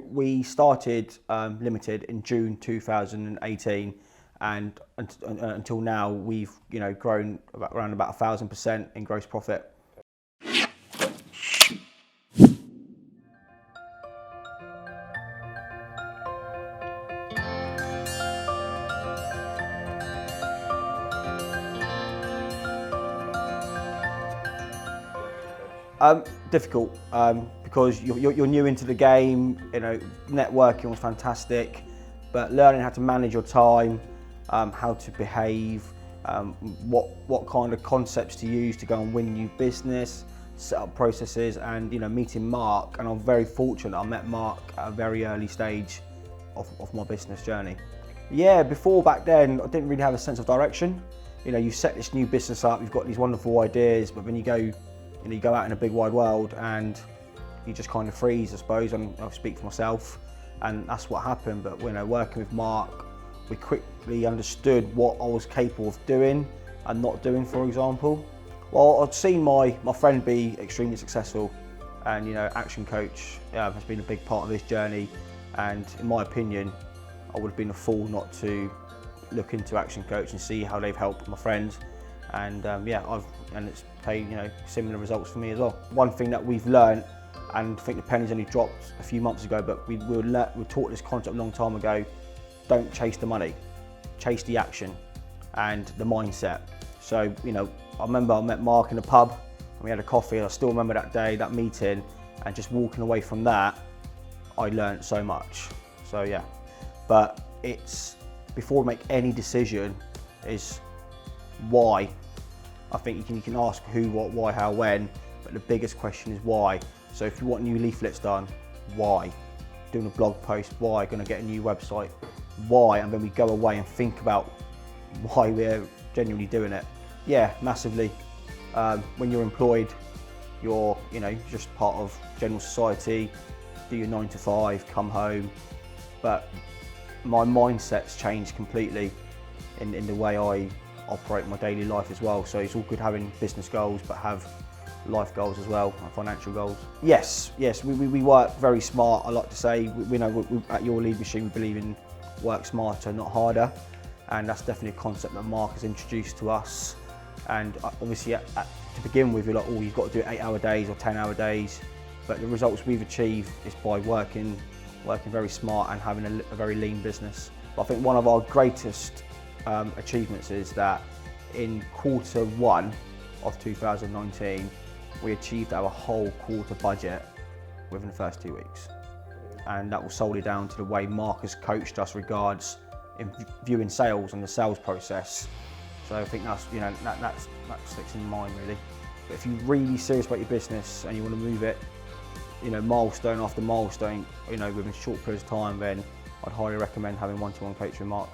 We started limited in June 2018, and until now we've grown around about 1,000% in gross profit. Difficult because you're new into the game. Networking was fantastic, but learning how to manage your time, how to behave, what kind of concepts to use to go and win new business, set up processes, and meeting Mark. And I'm very fortunate I met Mark at a very early stage of my business journey. Yeah, back then I didn't really have a sense of direction. You set this new business up, you've got these wonderful ideas, but then you go out in a big wide world and you just kind of freeze, I suppose, and I'll speak for myself, and that's what happened. But working with Mark, we quickly understood what I was capable of doing and not doing, for example. Well, I'd seen my friend be extremely successful, and ActionCOACH has been a big part of his journey, and in my opinion, I would have been a fool not to look into ActionCOACH and see how they've helped my friends. And it's paid similar results for me as well. One thing that we've learned, and I think the penny's only dropped a few months ago, but we were taught this concept a long time ago: don't chase the money, chase the action and the mindset. So I remember I met Mark in a pub and we had a coffee, and I still remember that day, that meeting, and just walking away from that, I learned so much. So yeah, but it's before we make any decision is why. I think you can ask who, what, why, how, when, but the biggest question is why. So if you want new leaflets done, why? Doing a blog post, why? Going to get a new website, why? And then we go away and think about why we're genuinely doing it. Yeah, massively. When you're employed, you're just part of general society, do your 9 to 5, come home. But my mindset's changed completely in the way I operate my daily life as well. So it's all good having business goals, but have life goals as well, and financial goals. Yes, we work very smart. I like to say, we at Your Lead Machine, we believe in work smarter, not harder, and that's definitely a concept that Mark has introduced to us. And obviously, to begin with, you're like, oh, you've got to do 8-hour days or 10-hour days, but the results we've achieved is by working very smart and having a very lean business. But I think one of our greatest achievements is that in Q1 of 2019, we achieved our whole quarter budget within the first 2 weeks. And that was solely down to the way Mark has coached us regards in viewing sales and the sales process. So I think that's, that sticks in mind really. But if you're really serious about your business and you want to move it, milestone after milestone, within a short period of time, then I'd highly recommend having one-to-one coaching with Mark.